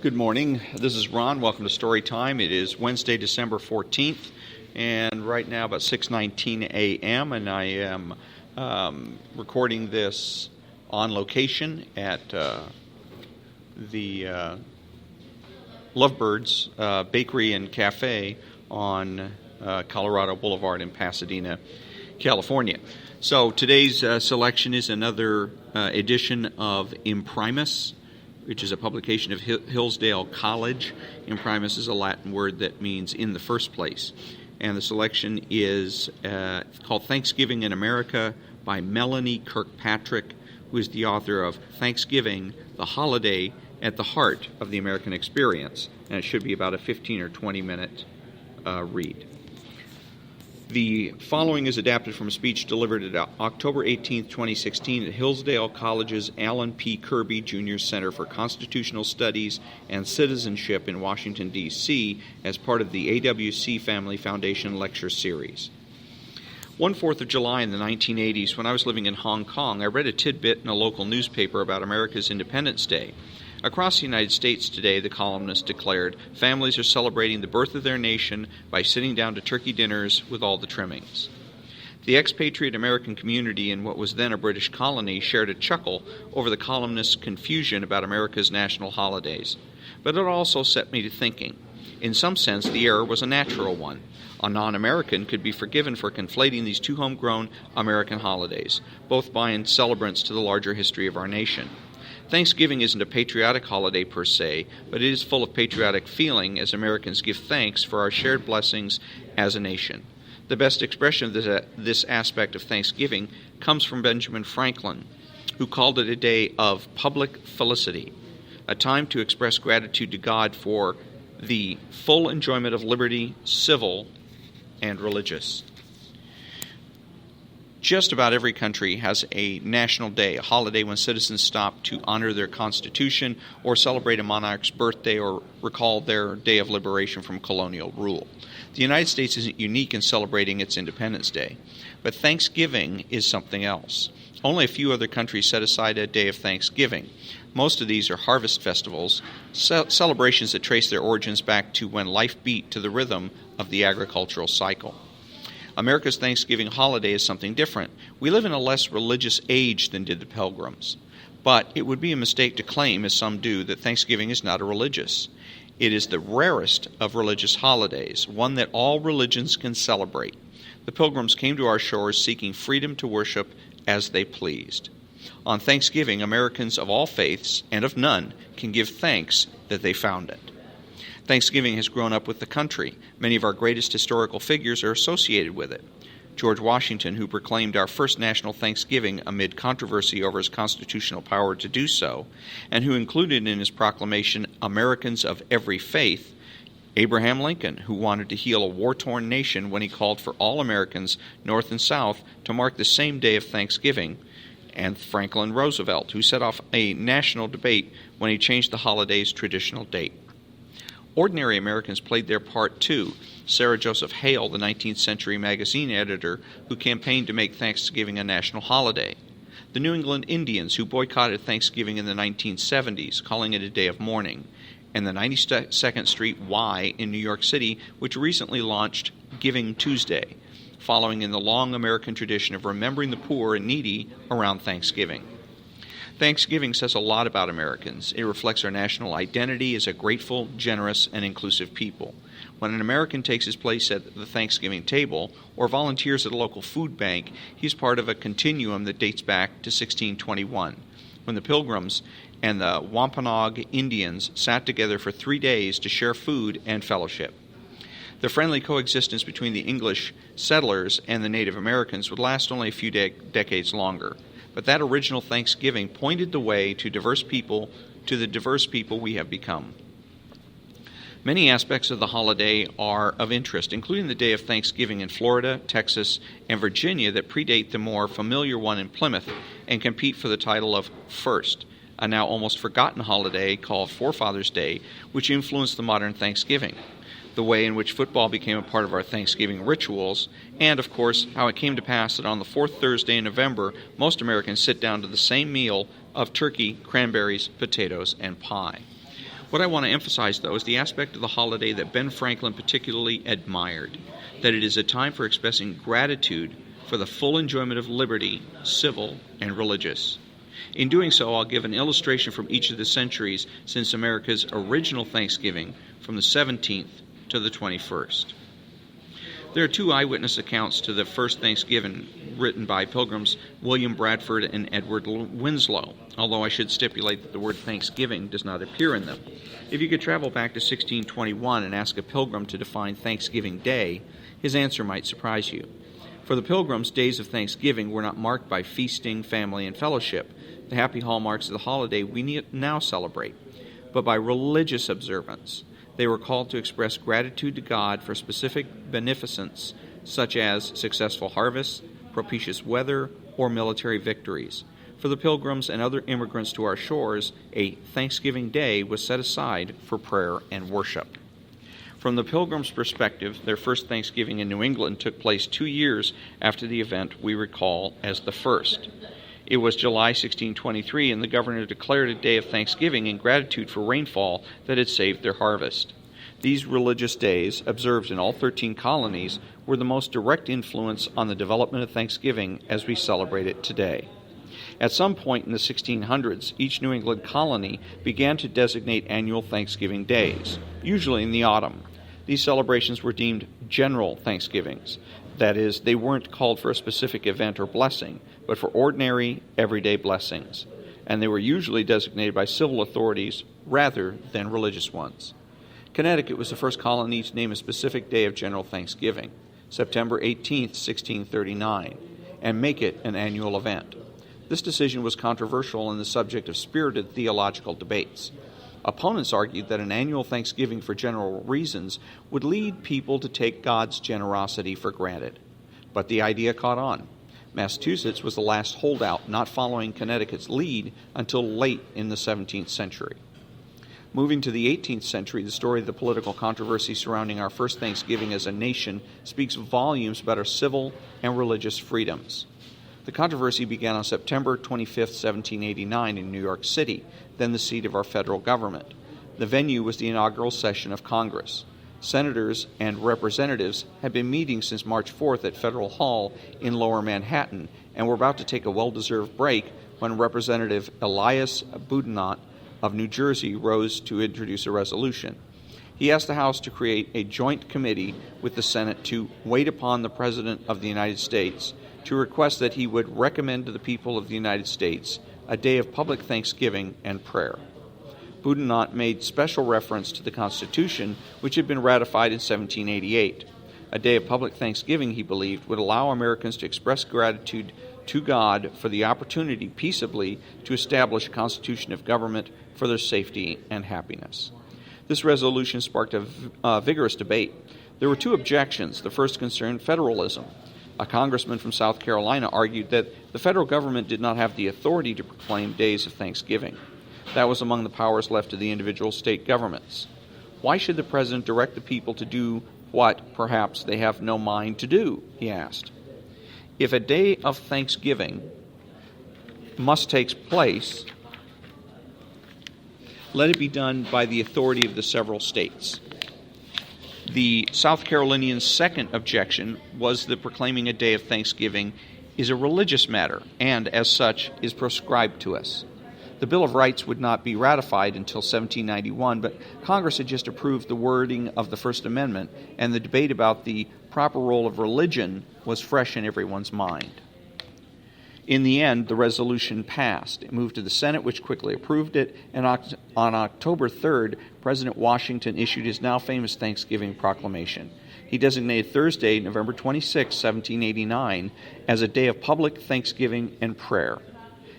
Good morning. This is Ron. Welcome to Story Time. It is Wednesday, December 14th, and right now about 6:19 a.m., and I am recording this on location at the Lovebirds Bakery and Cafe on Colorado Boulevard in Pasadena, California. So today's selection is another edition of Imprimis, which is a publication of Hillsdale College. Imprimis is a Latin word that means in the first place. And the selection is called Thanksgiving in America by Melanie Kirkpatrick, who is the author of Thanksgiving, the Holiday at the Heart of the American Experience. And it should be about a 15 or 20 minute read. The following is adapted from a speech delivered at October 18, 2016 at Hillsdale College's Alan P. Kirby Jr. Center for Constitutional Studies and Citizenship in Washington, D.C. as part of the AWC Family Foundation Lecture Series. One 4th of July in the 1980s, when I was living in Hong Kong, I read a tidbit in a local newspaper about America's Independence Day. Across the United States today, the columnist declared, families are celebrating the birth of their nation by sitting down to turkey dinners with all the trimmings. The expatriate American community in what was then a British colony shared a chuckle over the columnist's confusion about America's national holidays. But it also set me to thinking. In some sense, the error was a natural one. A non-American could be forgiven for conflating these two homegrown American holidays, both buying celebrants to the larger history of our nation. Thanksgiving isn't a patriotic holiday per se, but it is full of patriotic feeling as Americans give thanks for our shared blessings as a nation. The best expression of this aspect of Thanksgiving comes from Benjamin Franklin, who called it a day of public felicity, a time to express gratitude to God for the full enjoyment of liberty, civil and religious. Just about every country has a national day, a holiday when citizens stop to honor their constitution or celebrate a monarch's birthday or recall their day of liberation from colonial rule. The United States isn't unique in celebrating its Independence Day, but Thanksgiving is something else. Only a few other countries set aside a day of Thanksgiving. Most of these are harvest festivals, celebrations that trace their origins back to when life beat to the rhythm of the agricultural cycle. America's Thanksgiving holiday is something different. We live in a less religious age than did the Pilgrims. But it would be a mistake to claim, as some do, that Thanksgiving is not a religious. It is the rarest of religious holidays, one that all religions can celebrate. The Pilgrims came to our shores seeking freedom to worship as they pleased. On Thanksgiving, Americans of all faiths and of none can give thanks that they found it. Thanksgiving has grown up with the country. Many of our greatest historical figures are associated with it. George Washington, who proclaimed our first national Thanksgiving amid controversy over his constitutional power to do so, and who included in his proclamation Americans of every faith, Abraham Lincoln, who wanted to heal a war-torn nation when he called for all Americans, North and South, to mark the same day of Thanksgiving, and Franklin Roosevelt, who set off a national debate when he changed the holiday's traditional date. Ordinary Americans played their part too. Sarah Joseph Hale, the 19th Century Magazine editor, who campaigned to make Thanksgiving a national holiday. The New England Indians, who boycotted Thanksgiving in the 1970s, calling it a day of mourning. And the 92nd Street Y in New York City, which recently launched Giving Tuesday, following in the long American tradition of remembering the poor and needy around Thanksgiving. Thanksgiving says a lot about Americans. It reflects our national identity as a grateful, generous, and inclusive people. When an American takes his place at the Thanksgiving table or volunteers at a local food bank, he's part of a continuum that dates back to 1621, when the Pilgrims and the Wampanoag Indians sat together for 3 days to share food and fellowship. The friendly coexistence between the English settlers and the Native Americans would last only a few decades longer. But that original Thanksgiving pointed the way to the diverse people we have become. Many aspects of the holiday are of interest, including the day of Thanksgiving in Florida, Texas, and Virginia that predate the more familiar one in Plymouth and compete for the title of First, a now almost forgotten holiday called Forefathers' Day, which influenced the modern Thanksgiving. The way in which football became a part of our Thanksgiving rituals, and, of course, how it came to pass that on the fourth Thursday in November, most Americans sit down to the same meal of turkey, cranberries, potatoes, and pie. What I want to emphasize, though, is the aspect of the holiday that Ben Franklin particularly admired, that it is a time for expressing gratitude for the full enjoyment of liberty, civil and religious. In doing so, I'll give an illustration from each of the centuries since America's original Thanksgiving from the 17th to the 21st. There are two eyewitness accounts to the first Thanksgiving written by pilgrims William Bradford and Edward Winslow, although I should stipulate that the word Thanksgiving does not appear in them. If you could travel back to 1621 and ask a pilgrim to define Thanksgiving Day, his answer might surprise you. For the pilgrims, days of Thanksgiving were not marked by feasting, family, and fellowship, the happy hallmarks of the holiday we now celebrate, but by religious observance. They were called to express gratitude to God for specific beneficence, such as successful harvests, propitious weather, or military victories. For the pilgrims and other immigrants to our shores, a Thanksgiving Day was set aside for prayer and worship. From the pilgrims' perspective, their first Thanksgiving in New England took place 2 years after the event we recall as the first. It was July 1623, and the governor declared a day of thanksgiving in gratitude for rainfall that had saved their harvest. These religious days, observed in all 13 colonies, were the most direct influence on the development of Thanksgiving as we celebrate it today. At some point in the 1600s, each New England colony began to designate annual Thanksgiving days, usually in the autumn. These celebrations were deemed general Thanksgivings. That is, they weren't called for a specific event or blessing, but for ordinary, everyday blessings. And they were usually designated by civil authorities rather than religious ones. Connecticut was the first colony to name a specific day of general Thanksgiving, September 18, 1639, and make it an annual event. This decision was controversial and the subject of spirited theological debates. Opponents argued that an annual Thanksgiving for general reasons would lead people to take God's generosity for granted. But the idea caught on. Massachusetts was the last holdout, not following Connecticut's lead until late in the 17th century. Moving to the 18th century, the story of the political controversy surrounding our first Thanksgiving as a nation speaks volumes about our civil and religious freedoms. The controversy began on September 25, 1789 in New York City, then the seat of our federal government. The venue was the inaugural session of Congress. Senators and representatives had been meeting since March 4th at Federal Hall in Lower Manhattan and were about to take a well-deserved break when Representative Elias Boudinot of New Jersey rose to introduce a resolution. He asked the House to create a joint committee with the Senate to wait upon the President of the United States to request that he would recommend to the people of the United States a day of public thanksgiving and prayer. Boudinot made special reference to the Constitution, which had been ratified in 1788. A day of public thanksgiving, he believed, would allow Americans to express gratitude to God for the opportunity peaceably to establish a constitution of government for their safety and happiness. This resolution sparked a vigorous debate. There were two objections. The first concerned federalism. A congressman from South Carolina argued that the federal government did not have the authority to proclaim days of thanksgiving. That was among the powers left to the individual state governments. Why should the president direct the people to do what perhaps they have no mind to do, he asked. If a day of thanksgiving must take place, let it be done by the authority of the several states. The South Carolinian's second objection was that proclaiming a day of thanksgiving is a religious matter and, as such, is prescribed to us. The Bill of Rights would not be ratified until 1791, but Congress had just approved the wording of the First Amendment, and the debate about the proper role of religion was fresh in everyone's mind. In the end, the resolution passed. It moved to the Senate, which quickly approved it, and on October 3rd, President Washington issued his now famous Thanksgiving proclamation. He designated Thursday, November 26, 1789, as a day of public thanksgiving and prayer.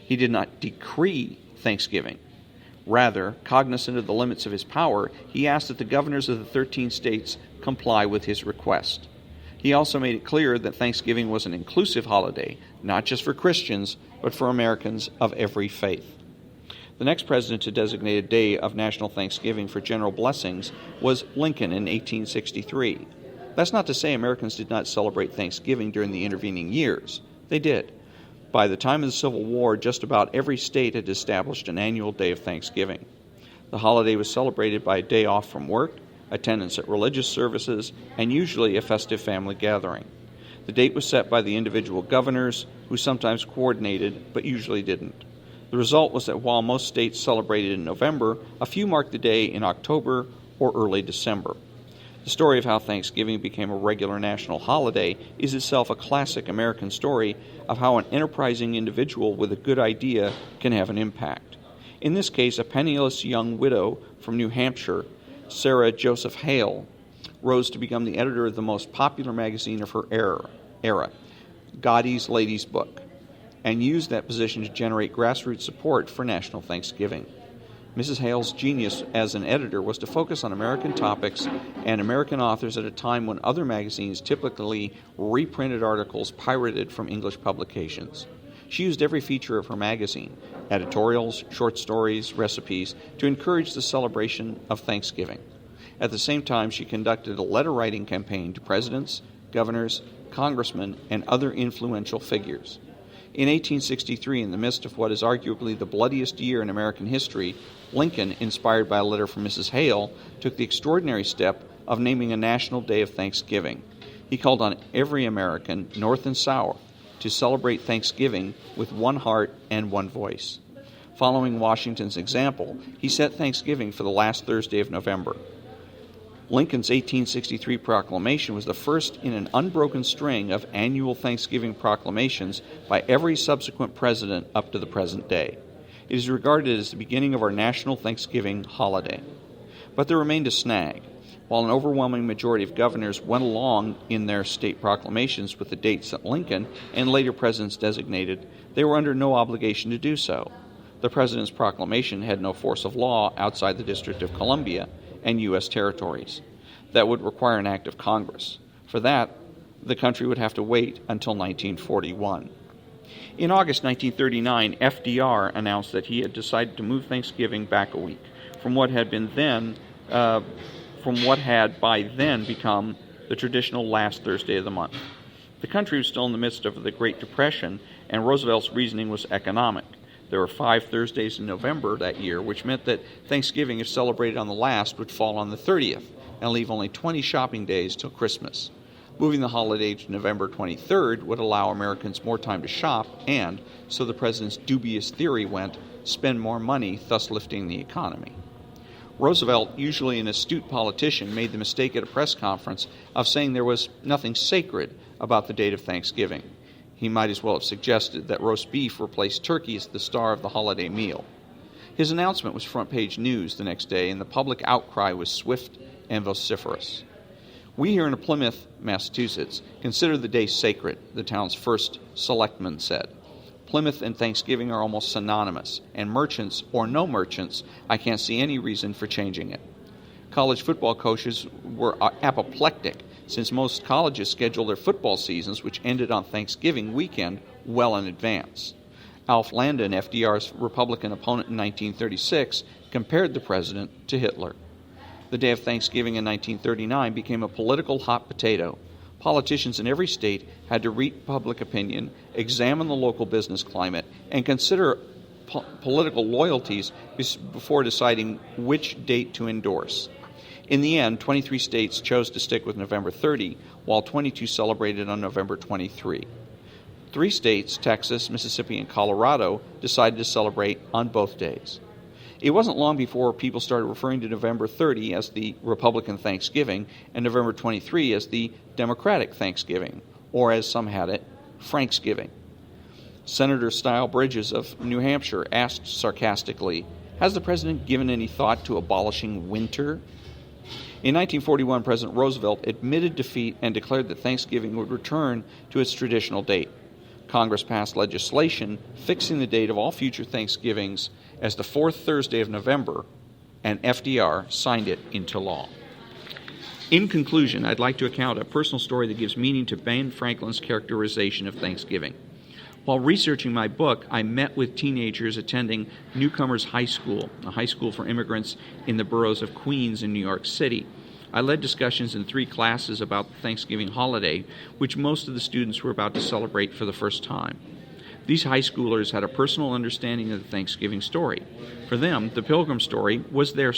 He did not decree Thanksgiving. Rather, cognizant of the limits of his power, he asked that the governors of the 13 states comply with his request. He also made it clear that Thanksgiving was an inclusive holiday, not just for Christians, but for Americans of every faith. The next president to designate a day of national Thanksgiving for general blessings was Lincoln in 1863. That's not to say Americans did not celebrate Thanksgiving during the intervening years. They did. By the time of the Civil War, just about every state had established an annual day of Thanksgiving. The holiday was celebrated by a day off from work, attendance at religious services, and usually a festive family gathering. The date was set by the individual governors, who sometimes coordinated but usually didn't. The result was that while most states celebrated in November, a few marked the day in October or early December. The story of how Thanksgiving became a regular national holiday is itself a classic American story of how an enterprising individual with a good idea can have an impact. In this case, a penniless young widow from New Hampshire, Sarah Joseph Hale, rose to become the editor of the most popular magazine of her era, Godey's Lady's Book, and used that position to generate grassroots support for National Thanksgiving. Mrs. Hale's genius as an editor was to focus on American topics and American authors at a time when other magazines typically reprinted articles pirated from English publications. She used every feature of her magazine, editorials, short stories, recipes, to encourage the celebration of Thanksgiving. At the same time, she conducted a letter-writing campaign to presidents, governors, congressmen, and other influential figures. In 1863, in the midst of what is arguably the bloodiest year in American history, Lincoln, inspired by a letter from Mrs. Hale, took the extraordinary step of naming a national day of Thanksgiving. He called on every American, North and South, to celebrate Thanksgiving with one heart and one voice. Following Washington's example, he set Thanksgiving for the last Thursday of November. Lincoln's 1863 proclamation was the first in an unbroken string of annual Thanksgiving proclamations by every subsequent president up to the present day. It is regarded as the beginning of our national Thanksgiving holiday. But there remained a snag. While an overwhelming majority of governors went along in their state proclamations with the dates that Lincoln and later presidents designated, they were under no obligation to do so. The president's proclamation had no force of law outside the District of Columbia and U.S. territories. That would require an act of Congress. For that, the country would have to wait until 1941. In August 1939, FDR announced that he had decided to move Thanksgiving back a week from what had by then become the traditional last Thursday of the month. The country was still in the midst of the Great Depression, and Roosevelt's reasoning was economic. There were 5 Thursdays in November that year, which meant that Thanksgiving, if celebrated on the last, would fall on the 30th and leave only 20 shopping days till Christmas. Moving the holiday to November 23rd would allow Americans more time to shop and, so the president's dubious theory went, spend more money, thus lifting the economy. Roosevelt, usually an astute politician, made the mistake at a press conference of saying there was nothing sacred about the date of Thanksgiving. He might as well have suggested that roast beef replaced turkey as the star of the holiday meal. His announcement was front-page news the next day, and the public outcry was swift and vociferous. We here in Plymouth, Massachusetts, consider the day sacred, the town's first selectman said. Plymouth and Thanksgiving are almost synonymous, and merchants or no merchants, I can't see any reason for changing it. College football coaches were apoplectic, since most colleges schedule their football seasons, which ended on Thanksgiving weekend, well in advance. Alf Landon, FDR's Republican opponent in 1936, compared the president to Hitler. The day of Thanksgiving in 1939 became a political hot potato. Politicians in every state had to read public opinion, examine the local business climate, and consider political loyalties before deciding which date to endorse. In the end, 23 states chose to stick with November 30, while 22 celebrated on November 23. 3 states, Texas, Mississippi, and Colorado, decided to celebrate on both days. It wasn't long before people started referring to November 30 as the Republican Thanksgiving and November 23 as the Democratic Thanksgiving, or as some had it, Franksgiving. Senator Style Bridges of New Hampshire asked sarcastically, "Has the president given any thought to abolishing winter?" In 1941, President Roosevelt admitted defeat and declared that Thanksgiving would return to its traditional date. Congress passed legislation fixing the date of all future Thanksgivings as the 4th Thursday of November, and FDR signed it into law. In conclusion, I'd like to account a personal story that gives meaning to Ben Franklin's characterization of Thanksgiving. While researching my book, I met with teenagers attending Newcomers High School, a high school for immigrants in the boroughs of Queens and New York City. I led discussions in 3 classes about the Thanksgiving holiday, which most of the students were about to celebrate for the first time. These high schoolers had a personal understanding of the Thanksgiving story. For them, the Pilgrim story was their